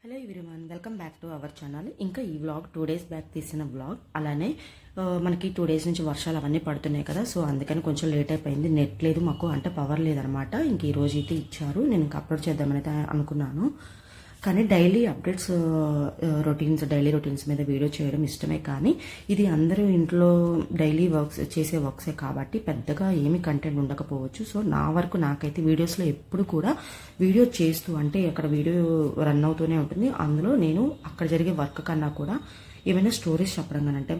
Hello everyone, welcome back to our channel. ఇంకా ఈ vlog 2 days back తీసిన vlog. అలానే మనకి 2 days నుంచి వర్షాలు అవన్నీ పడుతున్నాయి కదా, సో అందుకని కొంచెం లేట్ అయిపోయింది. నెట్ లేదు మాకు, అంటే పవర్ లేదనమాట. ఇంక ఈ రోజు అయితే ఇచ్చారు, నేను ఇంకా అప్లోడ్ చేద్దామని అయితే అనుకున్నాను. కానీ డైలీ అప్డేట్స్, డైలీ రొటీన్స్ మీద వీడియో చేయడం ఇష్టమే. కానీ ఇది అందరూ ఇంట్లో డైలీ చేసే వర్క్సే కాబట్టి పెద్దగా ఏమీ కంటెంట్ ఉండకపోవచ్చు. సో నా వరకు నాకైతే వీడియోస్లో ఎప్పుడు కూడా వీడియో చేస్తూ, అంటే అక్కడ వీడియో రన్ అవుతూనే ఉంటుంది. అందులో నేను అక్కడ జరిగే వర్క్ కన్నా కూడా ఏమైనా స్టోరీస్ చెప్పడం కానీ, అంటే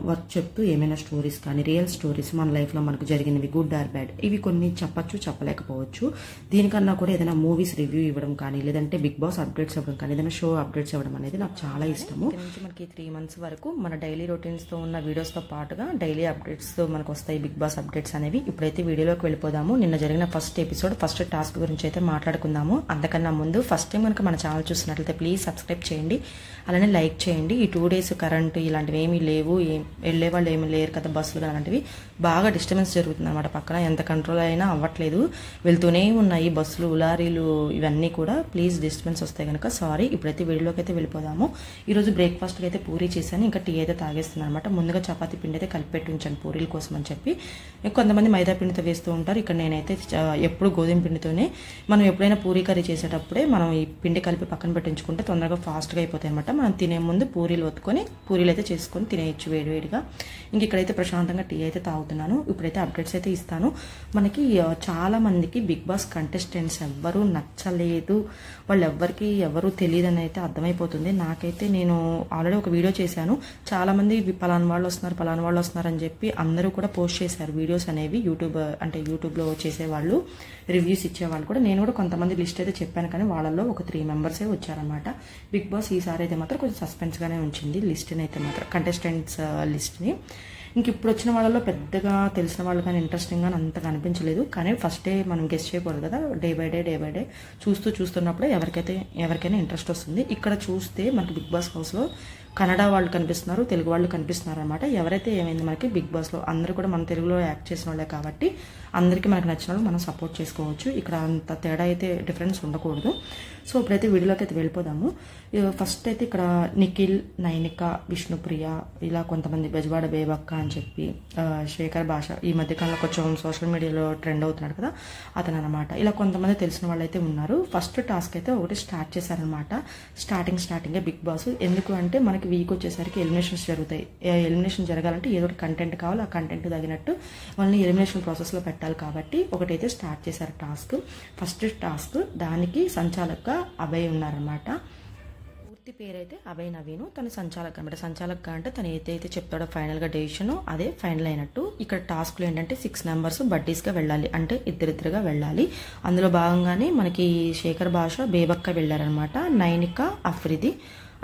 వర్క్ చెప్తూ ఏమైనా స్టోరీస్ కానీ, రియల్ స్టోరీస్ మన లైఫ్లో మనకు జరిగినవి, గుడ్ ఆర్ బ్యాడ్, ఇవి కొన్ని చెప్పచ్చు, చెప్పలేకపోవచ్చు. దీనికన్నా కూడా ఏదైనా మూవీస్ రివ్యూ ఇవ్వడం కానీ, లేదంటే బిగ్ బాస్ అప్డేట్స్ ఇవ్వడం కానీ, ఏదైనా షో అప్డేట్స్ ఇవ్వడం అనేది నాకు చాలా ఇష్టము. నుంచి మనకి 3 months వరకు మన డైలీ రొటీన్స్తో ఉన్న వీడియోస్తో పాటుగా డైలీ అప్డేట్స్ మనకు వస్తాయి, బిగ్ బాస్ అప్డేట్స్ అనేవి. ఇప్పుడైతే వీడియోలోకి వెళ్ళిపోదాము. నిన్న జరిగిన ఫస్ట్ ఎపిసోడ్, ఫస్ట్ టాస్క్ గురించి అయితే మాట్లాడుకుందాము. అంతకన్నా ముందు ఫస్ట్ టైం కనుక మన ఛానల్ చూసినట్లయితే ప్లీజ్ సబ్స్క్రైబ్ చేయండి, అలానే లైక్ చేయండి. ఈ 2 days కరెంట్ ఇలాంటివి ఏమీ లేవు, వెళ్ళే వాళ్ళు ఏమీ లేరు కదా, బస్సులు అలాంటివి బాగా డిస్టర్బెన్స్ జరుగుతుంది అనమాట. పక్కన ఎంత కంట్రోల్ అయినా అవ్వట్లేదు, వెళ్తూనే ఉన్నాయి బస్సులు, లారీలు, ఇవన్నీ కూడా. ప్లీజ్ డిస్టర్బెన్స్ వస్తాయి కనుక సారీ. ఇప్పుడైతే వీడియోలోకి అయితే వెళ్ళిపోదాము. ఈరోజు బ్రేక్ఫాస్ట్కి అయితే పూరీ చేశాను, ఇంకా టీ అయితే తాగేస్తున్నాను అనమాట. ముందుగా చపాతీ పిండి అయితే కలిపెట్టి ఉంచాను పూరీల కోసం అని చెప్పి. కొంతమంది మైదా పిండితో వేస్తూ ఉంటారు, ఇక్కడ నేనైతే ఎప్పుడు గోధుమ పిండితోనే. మనం ఎప్పుడైనా పూరీ కర్రీ చేసేటప్పుడే మనం ఈ పిండి కలిపి పక్కన పెట్టించుకుంటే తొందరగా ఫాస్ట్గా అయిపోతాయి అనమాట. మనం తినే ముందు పూరీలు ఒత్తుకొని పూరీలు అయితే చేసుకొని తినేయచ్చు వేడివేడిగా. ఇంక ఇక్కడైతే ప్రశాంతంగా టీ అయితే తాగుతున్నాను. ఇప్పుడైతే అప్డేట్స్ అయితే ఇస్తాను. మనకి చాలా మందికి బిగ్ బాస్ కంటెస్టెంట్స్ ఎవ్వరూ నచ్చలేదు, వాళ్ళు ఎవరు తెలియదని అయితే అర్థమైపోతుంది. నాకైతే నేను ఆల్రెడీ ఒక వీడియో చేశాను, చాలా మంది పలానా వాళ్ళు వస్తున్నారు అని చెప్పి అందరూ కూడా పోస్ట్ చేశారు వీడియోస్ అనేవి. యూట్యూబ్లో చేసేవాళ్ళు, రివ్యూస్ ఇచ్చేవాళ్ళు కూడా. నేను కూడా కొంతమంది లిస్ట్ అయితే చెప్పాను, కానీ వాళ్ళల్లో ఒక 3 members వచ్చారనమాట. బిగ్ బాస్ ఈసారి అయితే మాత్రం కొంచెం సస్పెన్స్గానే ఉంచింది లిస్ట్ని అయితే మాత్రం, కంటెస్టెంట్స్ లిస్ట్ని. ఇంక ఇప్పుడు వచ్చిన వాళ్ళలో పెద్దగా తెలిసిన వాళ్ళు కానీ ఇంట్రెస్టింగ్ గానీ అంతగా అనిపించలేదు. కానీ ఫస్ట్ డే మనం గెస్ట్ చేయకూడదు కదా, డే బై డే చూస్తున్నప్పుడే ఎవరికైనా ఇంట్రెస్ట్ వస్తుంది. ఇక్కడ చూస్తే మనకి బిగ్ బాస్ హౌస్లో కన్నడ వాళ్ళు కనిపిస్తున్నారు, తెలుగు వాళ్ళు కనిపిస్తున్నారు అనమాట. ఎవరైతే ఏమైంది, మనకి బిగ్ బాస్లో అందరూ కూడా మన తెలుగులో యాక్ట్ చేసిన వాళ్ళే కాబట్టి అందరికీ మనకు నచ్చిన వాళ్ళు మనం సపోర్ట్ చేసుకోవచ్చు. ఇక్కడ అంత తేడా అయితే డిఫరెన్స్ ఉండకూడదు. సో ఇప్పుడైతే వీడియోలోకి అయితే వెళ్ళిపోదాము. ఫస్ట్ అయితే ఇక్కడ నిఖిల్, నైనిక, విష్ణుప్రియ, ఇలా కొంతమంది, బెజవాడ బేబక్క అని చెప్పి, శేఖర్ భాష, ఈ మధ్యకాలంలో కొంచెం సోషల్ మీడియాలో ట్రెండ్ అవుతున్నాడు కదా అతను అనమాట. ఇలా కొంతమంది తెలిసిన వాళ్ళు అయితే ఉన్నారు. ఫస్ట్ టాస్క్ అయితే ఒకటి స్టార్ట్ చేశారనమాట. స్టార్టింగే బిగ్ బాస్. ఎందుకు అంటే మనకి వీక్ వచ్చేసరికి ఎలిమినేషన్స్ జరుగుతాయి. ఎలిమినేషన్ జరగాలంటే ఏదో ఒకటి కంటెంట్ కావాలి, ఆ కంటెంట్ తగినట్టు వాళ్ళని ఎలిమినేషన్ ప్రాసెస్లో పెట్టాలి కాబట్టి ఒకటైతే స్టార్ట్ చేశారు టాస్క్. ఫస్ట్ టాస్క్, దానికి సంచాలక అభయ్ ఉన్నారనమాట. పూర్తి పేరైతే అభయ్ నవీన్, తన సంచాలక అనమాట. సంచాలక అంటే తను ఏదైతే చెప్తాడో ఫైనల్గా డెసిషన్ అదే ఫైనల్ అయినట్టు. ఇక్కడ టాస్క్లో ఏంటంటే 6 members బడ్డీస్గా వెళ్ళాలి, అంటే ఇద్దరిద్దరుగా వెళ్ళాలి. అందులో భాగంగానే మనకి శేఖర్ భాష, బేబక్క వెళ్ళారనమాట. నైనిక, అఫ్రిది,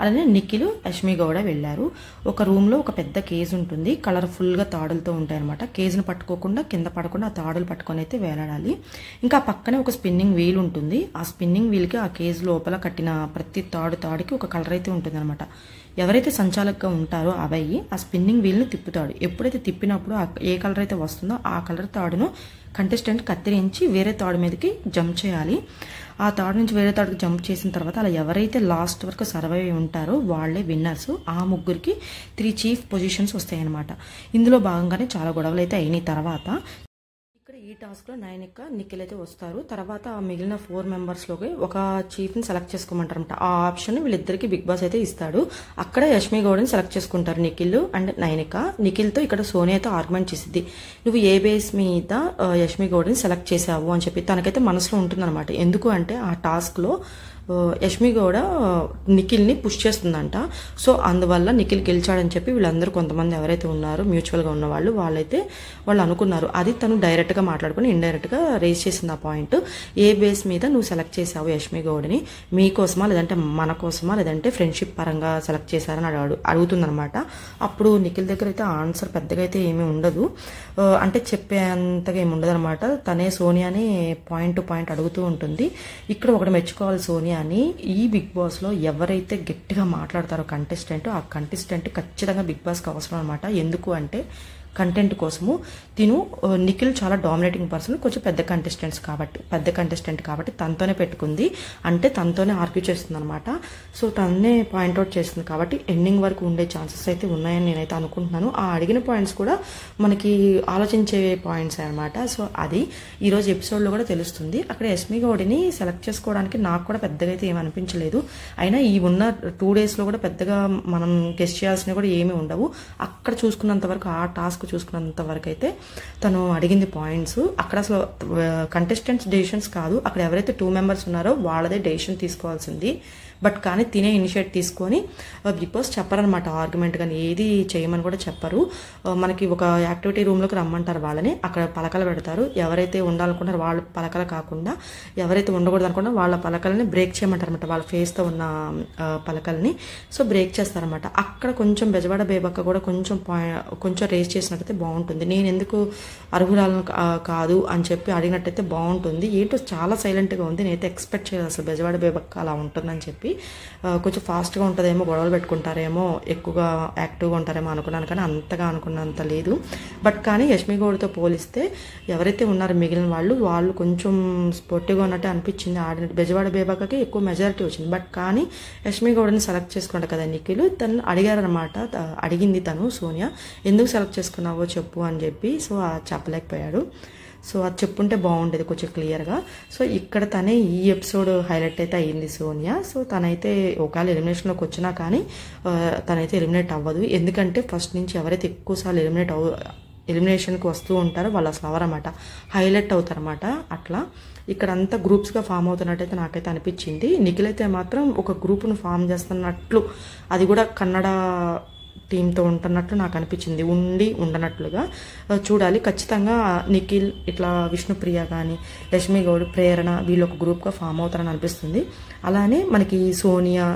అలానే నిఖిల్, యష్మి గౌడ వెళ్ళారు. ఒక రూమ్లో ఒక పెద్ద కేజ్ ఉంటుంది, కలర్ఫుల్గా తాడులతో ఉంటాయి అనమాట. కేజ్ను పట్టుకోకుండా, కింద పడకుండా ఆ తాడులు పట్టుకొని అయితే వేలాడాలి. ఇంకా పక్కనే ఒక స్పిన్నింగ్ వీల్ ఉంటుంది. ఆ స్పిన్నింగ్ వీల్కి ఆ కేజ్ లోపల కట్టిన ప్రతి తాడుకి ఒక కలర్ అయితే ఉంటుంది అనమాట. ఎవరైతే సంచాలకుగా ఉంటారో అబ్బాయి ఆ స్పిన్నింగ్ వీల్ని తిప్పుతాడు. ఎప్పుడైతే తిప్పినప్పుడు ఏ కలర్ అయితే వస్తుందో ఆ కలర్ తాడును కంటెస్టెంట్ కత్తిరించి వేరే తాడు మీదకి జంప్ చేయాలి. ఆ తాడు నుంచి వేరే తాడుకి జంప్ చేసిన తర్వాత అలా ఎవరైతే లాస్ట్ వరకు సర్వైవ్ అయి ఉంటారో వాళ్ళే విన్నర్స్. ఆ ముగ్గురికి 3 chief పొజిషన్స్ వస్తాయన్నమాట. ఇందులో భాగంగానే చాలా గొడవలు అయితే అయిన తర్వాత ఇక్కడ ఈ టాస్క్లో నైనిక, నిఖిల్ అయితే వస్తారు. తర్వాత మిగిలిన 4 members-లోకి ఒక చీఫ్ని సెలెక్ట్ చేసుకోమంటారన్నమాట. ఆ ఆప్షన్ వీళ్ళిద్దరికి బిగ్ బాస్ అయితే ఇస్తాడు. అక్కడ యష్మి గౌడ్ని సెలెక్ట్ చేసుకుంటారు నిఖిల్ అండ్ నైనిక. నిఖిల్తో ఇక్కడ సోనియాతో ఆర్గ్యుమెంట్ చేసిద్ది, నువ్వు ఏ బేస్ మీద యష్మి గౌడ్ని సెలెక్ట్ చేసావు అని చెప్పి. తనకైతే మనసులో ఉంటుందన్నమాట. ఎందుకు అంటే ఆ టాస్క్లో యష్మి గౌడ నిఖిల్ని పుష్ చేస్తుందంట. సో అందువల్ల నిఖిల్ గెలిచాడని చెప్పి వీళ్ళందరూ, కొంతమంది ఎవరైతే ఉన్నారో మ్యూచువల్గా ఉన్న వాళ్ళు అనుకున్నారు. అది తను డైరెక్ట్గా మాట్లాడుకుని ఇండైరెక్ట్గా రేస్ చేసింది ఆ పాయింట్. ఏ బేస్ మీద నువ్వు సెలెక్ట్ చేసావు యష్మి గౌడ్ని, మీకోసమా లేదంటే మన కోసమా లేదంటే ఫ్రెండ్షిప్ పరంగా సెలెక్ట్ చేశారని అడుగుతుందనమాట. అప్పుడు నిఖిల్ దగ్గర అయితే ఆన్సర్ పెద్దగా అయితే ఏమీ ఉండదు, అంటే చెప్పేంతగా ఏమి ఉండదు అనమాట. తనే సోనియాని పాయింట్ టు పాయింట్ అడుగుతూ ఉంటుంది. ఇక్కడ ఒకటి మెచ్చుకోవాలి సోనియా అని, ఈ బిగ్ బాస్లో ఎవరైతే గట్టిగా మాట్లాడతారో కంటెస్టెంట్, ఆ కంటెస్టెంట్ ఖచ్చితంగా బిగ్ బాస్కి అవసరం అనమాట. ఎందుకు అంటే కంటెంట్ కోసము నిఖిల్ చాలా డామినేటింగ్ పర్సన్, కొంచెం పెద్ద కంటెస్టెంట్ కాబట్టి తనతోనే పెట్టుకుంది, అంటే తనతోనే ఆర్గ్యూ చేస్తుంది అనమాట. సో తన్నే పాయింట్అవుట్ చేస్తుంది కాబట్టి ఎండింగ్ వరకు ఉండే ఛాన్సెస్ అయితే ఉన్నాయని నేనైతే అనుకుంటున్నాను. ఆ అడిగిన పాయింట్స్ కూడా మనకి ఆలోచించే పాయింట్స్ అనమాట. సో అది ఈరోజు ఎపిసోడ్లో కూడా తెలుస్తుంది. అక్కడ యష్మి గౌడిని సెలెక్ట్ చేసుకోవడానికి నాకు కూడా పెద్దగా అయితే ఏమి అనిపించలేదు. అయినా ఈ ఉన్న 2 డేస్లో కూడా పెద్దగా మనం గెస్ట్ చేయాల్సినవి కూడా ఏమీ ఉండవు. అక్కడ చూసుకున్నంత వరకు, ఆ టాస్క్ చూసుకున్నంత వరకు అయితే తను అడిగింది పాయింట్స్. అక్కడ అసలు కంటెస్టెంట్స్ డెసిషన్స్ కాదు, అక్కడ ఎవరైతే 2 మెంబర్స్ ఉన్నారో వాళ్ళదే డెసిషన్ తీసుకోవాల్సింది. బట్ కానీ తినే ఇనిషియేట్ తీసుకొని బిగ్ బాస్ చెప్పరనమాట ఆర్గ్యుమెంట్, కానీ ఏది చేయమని కూడా చెప్పరు. మనకి ఒక యాక్టివిటీ రూమ్లోకి రమ్మంటారు వాళ్ళని, అక్కడ పలకలు పెడతారు. ఎవరైతే ఉండాలనుకుంటారో వాళ్ళ పలకలు కాకుండా ఎవరైతే ఉండకూడదు అనుకున్నా వాళ్ళ పలకలని బ్రేక్ చేయమంటారు అనమాట, వాళ్ళ ఫేస్తో ఉన్న పలకల్ని. సో బ్రేక్ చేస్తారనమాట. అక్కడ కొంచెం బెజవాడ బేబక్క కూడా కొంచెం రేస్ చేసినట్టయితే బాగుంటుంది. నేను ఎందుకు అర్హురాలను కాదు అని చెప్పి అడిగినట్టయితే బాగుంటుంది. ఏంటో చాలా సైలెంట్గా ఉంది. నేనైతే ఎక్స్పెక్ట్ చేయలేదు అసలు బెజవాడ బేబక్క అలా ఉంటుందని చెప్పి. కొంచెం ఫాస్ట్గా ఉంటుందేమో, గొడవలు పెట్టుకుంటారేమో, ఎక్కువగా యాక్టివ్గా ఉంటారేమో అనుకున్నాను, కానీ అంతగా అనుకున్నంత లేదు. బట్ కానీ యష్మి గౌడ్తో పోలిస్తే ఎవరైతే ఉన్నారో మిగిలిన వాళ్ళు కొంచెం స్పోర్టివ్గా ఉన్నట్టే అనిపించింది. ఆడిన బెజవాడ బేబక్కకి ఎక్కువ మెజారిటీ వచ్చింది. బట్ కానీ యష్మి గౌడ్ని సెలెక్ట్ చేసుకుంటారు కదా నిఖిల్, తను అడిగారనమాట. అడిగింది తను సోనియా, ఎందుకు సెలెక్ట్ చేసుకున్నావో చెప్పు అని చెప్పి. సో చెప్పలేకపోయాడు. సో అది చెప్పుంటే బాగుండేది కొంచెం క్లియర్గా. సో ఇక్కడ తనే ఈ ఎపిసోడ్ హైలైట్ అయితే అయ్యింది సోనియా. సో తనైతే ఒకవేళ ఎలిమినేషన్లోకి వచ్చినా కానీ తనైతే ఎలిమినేట్ అవ్వదు. ఎందుకంటే ఫస్ట్ నుంచి ఎవరైతే ఎక్కువసార్లు ఎలిమినేషన్కి వస్తూ ఉంటారో వాళ్ళు అసలు అవరన్నమాట, హైలైట్ అవుతారన్నమాట. అట్లా ఇక్కడ అంతా గ్రూప్స్గా ఫామ్ అవుతున్నట్టయితే నాకైతే అనిపించింది. నిఖిల్ అయితే మాత్రం ఒక గ్రూప్ను ఫామ్ చేస్తున్నట్లు, అది కూడా కన్నడ టీంతో ఉంటున్నట్లు నాకు అనిపించింది, ఉండనట్లుగా. చూడాలి ఖచ్చితంగా. నిఖిల్ ఇట్లా విష్ణుప్రియ కానీ లక్ష్మీ గౌడ్, ప్రేరణ వీళ్ళు ఒక గ్రూప్గా ఫామ్ అవుతారని అనిపిస్తుంది. అలానే మనకి సోనియా,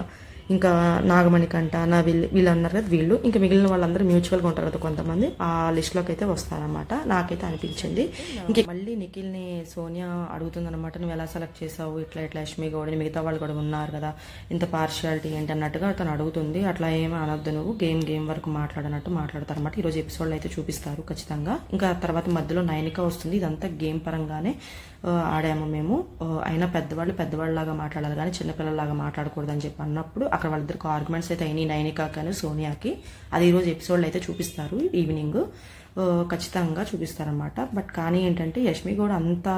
ఇంకా నాగమణికంట, వీళ్ళు అన్నారు కదా, వీళ్ళు ఇంకా మిగిలిన వాళ్ళందరూ మ్యూచువల్గా ఉంటారు కదా కొంతమంది, ఆ లిస్ట్లోకి అయితే వస్తారనమాట నాకైతే అనిపించింది. ఇంక మళ్ళీ నిఖిల్ని సోనియా అడుగుతుందనమాట, నువ్వు ఎలా సెలెక్ట్ చేసావు, ఇట్లా లక్ష్మీ గౌడ్ని, మిగతా వాళ్ళు కూడా ఉన్నారు కదా, ఇంత పార్షియాలిటీ ఏంటి అన్నట్టుగా తను అడుగుతుంది. అట్లా ఏమీ అనొద్దు నువ్వు, గేమ్ వరకు మాట్లాడనట్టు మాట్లాడతారనమాట. ఈరోజు ఎపిసోడ్లో అయితే చూపిస్తారు ఖచ్చితంగా. ఇంకా తర్వాత మధ్యలో నైనిక వస్తుంది. ఇదంతా గేమ్ పరంగానే ఆడాము మేము. అయినా పెద్దవాళ్ళలాగా మాట్లాడాలి కానీ చిన్నపిల్లలాగా మాట్లాడకూడదని చెప్పి అన్నప్పుడు అక్కడ వాళ్ళిద్దరికి ఆర్గ్యుమెంట్స్ అయితే అయినాయి, నైనికా కానీ సోనియాకి. అది ఈరోజు ఎపిసోడ్లో అయితే చూపిస్తారు, ఈవినింగ్ ఖచ్చితంగా చూపిస్తారనమాట. బట్ కానీ ఏంటంటే యష్మి కూడా అంత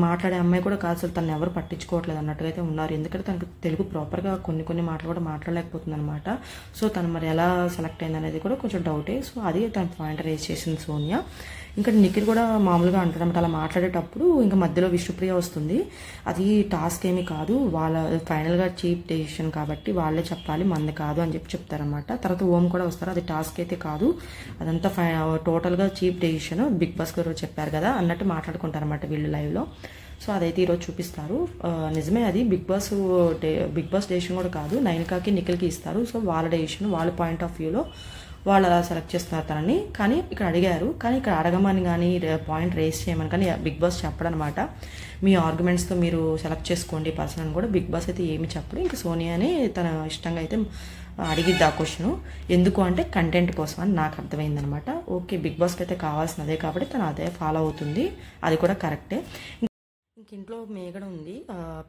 మాట్లాడే అమ్మాయి కూడా కాదు, అసలు తను ఎవరు పట్టించుకోవట్లేదు అన్నట్టుగా అయితే ఉన్నారు. ఎందుకంటే తనకు తెలుగు ప్రాపర్గా కొన్ని మాటలు కూడా మాట్లాడలేకపోతుంది అనమాట. సో తను మరి ఎలా సెలెక్ట్ అయింది అనేది కూడా కొంచెం డౌటే. సో అది తన పాయింట్ రేస్ చేసింది సోనియా. ఇంకా నిఖిల్ కూడా మామూలుగా అంటాడనమాట, అలా మాట్లాడేటప్పుడు ఇంకా మధ్యలో విష్ణుప్రియ వస్తుంది. అది టాస్క్ ఏమీ కాదు, వాళ్ళ ఫైనల్గా చీఫ్ డెసిషన్ కాబట్టి వాళ్ళే చెప్పాలి, మంది కాదు అని చెప్పి చెప్తారనమాట. తర్వాత ఓం కూడా వస్తారు, అది టాస్క్ అయితే కాదు, అదంతా టోటల్గా చీఫ్ డెసిషన్, బిగ్ బాస్ గారు చెప్పారు కదా అన్నట్టు మాట్లాడుకుంటారన్నమాట వీళ్ళు లైవ్లో. సో అదైతే ఈరోజు చూపిస్తారు. నిజమే, అది బిగ్ బాస్ డెసిషన్ కూడా కాదు, నైనికాకి నిఖిల్కి ఇస్తారు. సో వాళ్ళ డెసిషన్, వాళ్ళ పాయింట్ ఆఫ్ వ్యూలో వాళ్ళు అలా సెలెక్ట్ చేస్తున్నారు తనని. కానీ ఇక్కడ అడిగారు, కానీ ఇక్కడ అడగమని కానీ పాయింట్ రేస్ చేయమని కానీ బిగ్ బాస్ చెప్పడనమాట. మీ ఆర్గ్యుమెంట్స్తో మీరు సెలెక్ట్ చేసుకోండి పర్సన్ అని కూడా బిగ్ బాస్ అయితే ఏమి చెప్పడు. ఇంకా సోనియాని తన ఇష్టంగా అయితే అడిగిద్ది ఆ క్వశ్చన్. ఎందుకు అంటే కంటెంట్ కోసం అని నాకు అర్థమైందనమాట. ఓకే, బిగ్ బాస్కి అయితే కావాల్సిన అదే కాబట్టి తను అదే ఫాలో అవుతుంది, అది కూడా కరెక్టే. ఇంట్లో మేగడ ఉంది,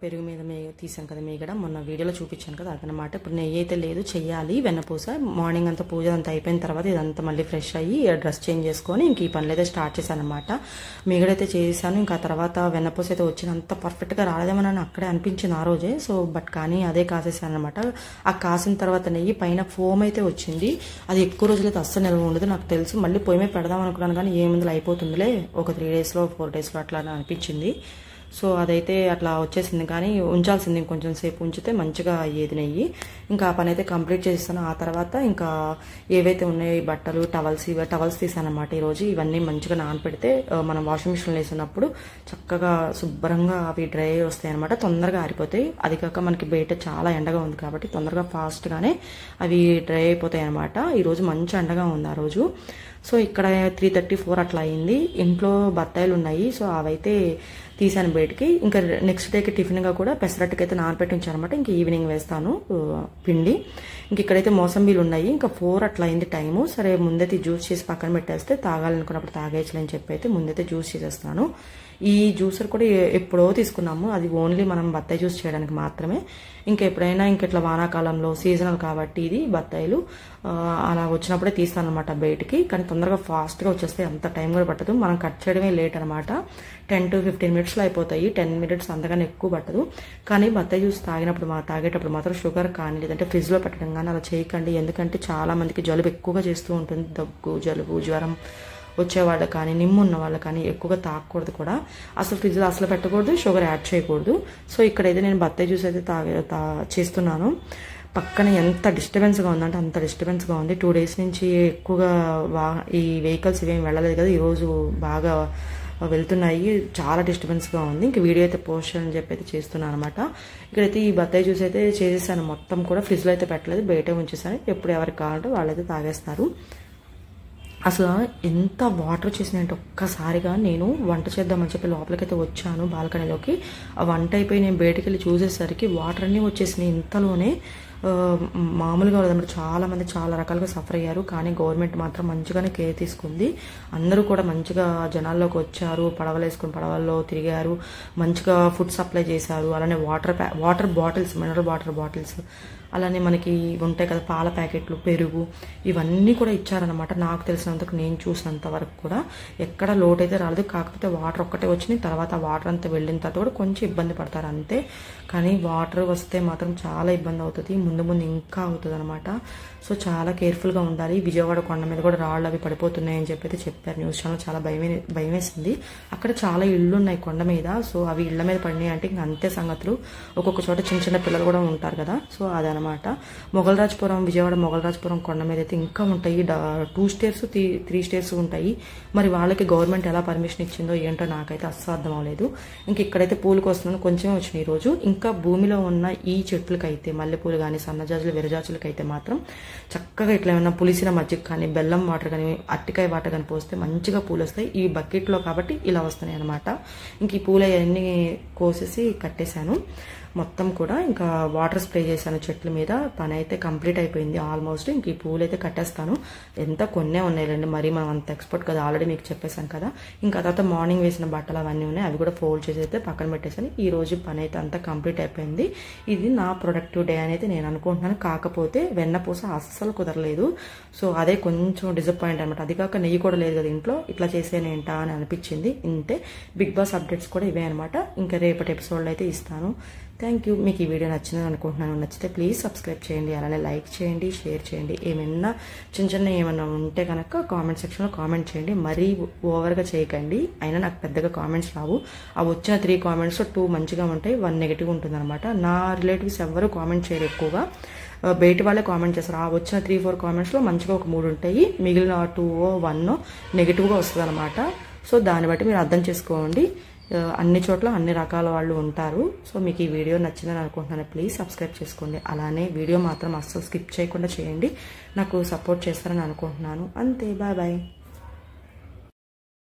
పెరుగు మీద తీసాను కదా మేగడ, మొన్న వీడియోలో చూపించాను కదా అదనమాట. ఇప్పుడు నెయ్యి అయితే లేదు, చెయ్యాలి వెన్నపూస. మార్నింగ్ అంతా పూజ అంతా అయిపోయిన తర్వాత ఇదంతా మళ్ళీ ఫ్రెష్ అయ్యి డ్రెస్ చేంజ్ చేసుకొని ఇంక ఈ పనులు అయితే స్టార్ట్ చేశాను అనమాట. మేగడైతే చేశాను. ఇంకా తర్వాత వెన్నపూస అయితే వచ్చినంత పర్ఫెక్ట్గా రాలేదేమని అక్కడే అనిపించింది ఆ రోజే. సో బట్ కానీ అదే కాసేసాను అనమాట. ఆ కాసిన తర్వాత నెయ్యి పైన ఫోమ్ అయితే వచ్చింది. అది ఎక్కువ రోజులైతే అస్సలు నిల్వ ఉండదు నాకు తెలుసు. మళ్ళీ పొయ్యి మీద పెడదాం అనుకున్నాను కానీ ఏముందులో అయిపోతుందిలే, ఒక 3 డేస్లో 4 డేస్లో అట్లా అనిపించింది. సో అదైతే అట్లా వచ్చేసింది, కానీ ఉంచాల్సింది ఇంకొంచెం సేపు ఉంచితే మంచిగా అయ్యేది నెయ్యి. ఇంకా ఆ పని అయితే కంప్లీట్ చేస్తాను. ఆ తర్వాత ఇంకా ఏవైతే ఉన్నాయో బట్టలు, టవల్స్ తీసాను అనమాట ఈరోజు. ఇవన్నీ మంచిగా నానపెడితే మనం వాషింగ్ మిషన్లో వేసినప్పుడు చక్కగా శుభ్రంగా అవి డ్రై వస్తాయి అనమాట, తొందరగా ఆరిపోతాయి. అది కాక మనకి బయట చాలా ఎండగా ఉంది కాబట్టి తొందరగా ఫాస్ట్గానే అవి డ్రై అయిపోతాయి అనమాట. ఈరోజు మంచి ఎండగా ఉంది ఆ రోజు. సో ఇక్కడ 3:34 అట్లా అయింది. ఇంట్లో బత్తాయిలు ఉన్నాయి, సో అవైతే తీసాను బయటికి. ఇంకా నెక్స్ట్ డేకి టిఫిన్గా కూడా పెసరట్టుకి అయితే నానపెట్టి ఉంచారనమాట. ఇంకా ఈవినింగ్ వేస్తాను పిండి. ఇంక ఇక్కడైతే మోసంబీలు ఉన్నాయి. ఇంకా 4 అట్లా అయింది టైము. సరే ముందైతే జ్యూస్ చేసి పక్కన పెట్టేస్తే తాగాలనుకున్నప్పుడు తాగేయచ్చులని చెప్పి అయితే ముందైతే జ్యూస్ చేసేస్తున్నాను. ఈ జ్యూసర్ కూడా ఎప్పుడో తీసుకున్నాము, అది ఓన్లీ మనం బత్తాయి జ్యూస్ చేయడానికి మాత్రమే. ఇంకా ఎప్పుడైనా ఇట్లా వానాకాలంలో సీజనల్ కాబట్టి ఇది బత్తాయిలు అలా వచ్చినప్పుడే తీస్తాను అనమాట బయటికి. కానీ తొందరగా ఫాస్ట్గా వచ్చేస్తే అంత టైం కూడా పట్టదు, మనం కట్ చేయడమే లేట్ అనమాట. 10 to 15 minutesలో అయిపోతాయి. 10 minutes అంతగానే ఎక్కువ పట్టదు. కానీ బత్తాయి జ్యూస్ తాగేటప్పుడు మాత్రం షుగర్ కానీ లేదంటే ఫ్రిడ్జ్లో పెట్టడం కానీ అలా చేయకండి. ఎందుకంటే చాలా మందికి జలుబు ఎక్కువగా చేస్తూ ఉంటుంది. దగ్గు, జలుబు, జ్వరం వచ్చేవాళ్ళు కానీ నిమ్మున్న వాళ్ళు కానీ ఎక్కువగా తాగకూడదు కూడా. అసలు ఫ్రిడ్జ్లో అసలు పెట్టకూడదు, షుగర్ యాడ్ చేయకూడదు. సో ఇక్కడైతే నేను బత్తాయి జ్యూస్ అయితే చేస్తున్నాను. పక్కన ఎంత డిస్టర్బెన్స్గా ఉందంటే అంత డిస్టర్బెన్స్గా ఉంది. 2 days నుంచి ఎక్కువగా ఈ వెహికల్స్ ఇవేమి వెళ్ళలేదు కదా, ఈరోజు బాగా వెళ్తున్నాయి. చాలా డిస్టర్బెన్స్గా ఉంది. ఇంక వీడియో అయితే పోస్ట్ చేయాలని చెప్పి అయితే చేస్తున్నాను అనమాట. ఇక్కడైతే ఈ బత్తాయి జ్యూస్ అయితే చేసేసాను. మొత్తం కూడా ఫ్రిడ్జ్లో అయితే పెట్టలేదు, బయటే ఉంచేసాను. ఎప్పుడు ఎవరికి కావాలంటే వాళ్ళైతే తాగేస్తారు. అసలు ఎంత వాటర్ చేసినాయంటే ఒక్కసారిగా నేను వంట చేద్దామని చెప్పి లోపలికైతే వచ్చాను బాల్కనీలోకి. ఆ వంట అయిపోయి నేను బయటికి వెళ్ళి చూసేసరికి వాటర్ అన్నీ వచ్చేసినాయి ఇంతలోనే. మామూలుగా లేదన్నమాట, చాలామంది చాలా రకాలుగా సఫర్ అయ్యారు. కానీ గవర్నమెంట్ మాత్రం మంచిగానే కేర్ తీసుకుంది. అందరూ కూడా మంచిగా జనాల్లోకి వచ్చారు, పడవలు వేసుకుని పడవల్లో తిరిగారు, మంచిగా ఫుడ్ సప్లై చేశారు. అలానే water bottles, mineral water bottles, అలానే మనకి ఉంటాయి కదా పాల ప్యాకెట్లు, పెరుగు, ఇవన్నీ కూడా ఇచ్చారనమాట. నాకు తెలిసినంతకు, నేను చూసినంత వరకు కూడా ఎక్కడ లోటు అయితే రాలేదు. కాకపోతే వాటర్ ఒక్కటే వచ్చినాయి. తర్వాత వాటర్ అంతా వెళ్ళిన తర్వాత కూడా కొంచెం ఇబ్బంది పడతారు అంతే. కానీ వాటర్ వస్తే మాత్రం చాలా ఇబ్బంది అవుతుంది, ముందు ముందు ఇంకా అవుతుంది అనమాట. సో చాలా కేర్ఫుల్గా ఉండాలి. విజయవాడ కొండ మీద కూడా రాళ్ళు అవి పడిపోతున్నాయని చెప్పి అయితే చెప్పారు న్యూస్ ఛానల్. చాలా భయం వేసింది. అక్కడ చాలా ఇళ్ళు ఉన్నాయి కొండ మీద. సో అవి ఇళ్ల మీద పడినాయి అంటే ఇంకా అంతే సంగతులు. ఒక్కొక్క చోట చిన్న చిన్న పిల్లలు కూడా ఉంటారు కదా. సో అదనమాట. మొగల్రాజ్పురం, విజయవాడ మొగల్రాజ్పురం కొండ మీద అయితే ఇంకా ఉంటాయి. 2 stairs 3 stairs ఉంటాయి. మరి వాళ్ళకి గవర్నమెంట్ ఎలా పర్మిషన్ ఇచ్చిందో ఏంటో నాకైతే అస్సలు అర్థం అవ్వలేదు. ఇంక ఇక్కడైతే పూలకు వస్తున్నాను, కొంచెమే వచ్చినాయి ఈరోజు. ఇంకా భూమిలో ఉన్న ఈ చెట్లకైతే, మల్లెపూలు కానీ సన్నజాజులు, విరజాజులకైతే మాత్రం చక్కగా ఇట్లా ఏమన్నా పులిసిన మజ్జిగ కానీ, బెల్లం వాటర్ కానీ, అరటికాయ వాటర్ కానీ పోస్తే మంచిగా పూలు వస్తాయి. ఈ బకెట్లో కాబట్టి ఇలా వస్తున్నాయి అనమాట. ఇంక ఈ పూలు అవన్నీ కోసేసి కట్టేశాను మొత్తం కూడా. ఇంకా వాటర్ స్ప్రే చేశాను చెట్ల మీద. పని అయితే కంప్లీట్ అయిపోయింది ఆల్మోస్ట్. ఇంక ఈ పూలు అయితే కట్టేస్తాను. ఎంత కొన్నే ఉన్నాయిలేండి, మరి మనం అంత ఎక్స్పర్ట్ కదా, ఆల్రెడీ మీకు చెప్పేశాను కదా. ఇంకా తర్వాత మార్నింగ్ వేసిన బట్టలు అవన్నీ ఉన్నాయి, అవి కూడా ఫోల్డ్ చేసి అయితే పక్కన పెట్టేశాను. ఈ రోజు పని అయితే అంతా కంప్లీట్ అయిపోయింది. ఇది నా ప్రొడక్టివ్ డే అని అయితే నేను అనుకుంటున్నాను. కాకపోతే వెన్నపూస అస్సలు కుదరలేదు. సో అదే కొంచెం డిసప్పాయింట్ అనమాట. అది కాక నెయ్యి కూడా లేదు కదా ఇంట్లో, ఇట్లా చేసేనేంటా అని అనిపించింది. ఇంతే. బిగ్ బాస్ అప్డేట్స్ కూడా ఇవే అనమాట. ఇంకా రేపటి ఎపిసోడ్లో అయితే ఇస్తాను. Thank you. మీకు ఈ వీడియో నచ్చిందని అనుకుంటున్నాను. నచ్చితే ప్లీజ్ సబ్స్క్రైబ్ చేయండి, అలానే లైక్ చేయండి, షేర్ చేయండి. ఏమైనా చిన్న ఏమైనా ఉంటే కనుక కామెంట్ సెక్షన్లో కామెంట్ చేయండి. మరీ ఓవర్గా చేయకండి. అయినా నాకు పెద్దగా కామెంట్స్ రావు. ఆ వచ్చిన 3 commentsలో 2 మంచిగా ఉంటాయి, 1 నెగిటివ్ ఉంటుంది అనమాట. నా రిలేటివ్స్ ఎవరు కామెంట్ చేయరు ఎక్కువగా, బయట వాళ్ళే కామెంట్ చేస్తారు. ఆ వచ్చిన 3-4 commentsలో మంచిగా ఒక 3 ఉంటాయి, మిగిలిన 2-1 నెగిటివ్గా వస్తుంది అనమాట. సో దాన్ని బట్టి మీరు అర్థం చేసుకోండి. అన్ని చోట్ల అన్ని రకాల వాళ్ళు ఉంటారు. సో మీకు ఈ వీడియో నచ్చిందని అనుకుంటున్నాను. ప్లీజ్ సబ్స్క్రైబ్ చేసుకోండి. అలానే వీడియో మాత్రం అస్సలు స్కిప్ చేయకుండా చేయండి. నాకు సపోర్ట్ చేస్తారని అనుకుంటున్నాను. అంతే. Bye bye.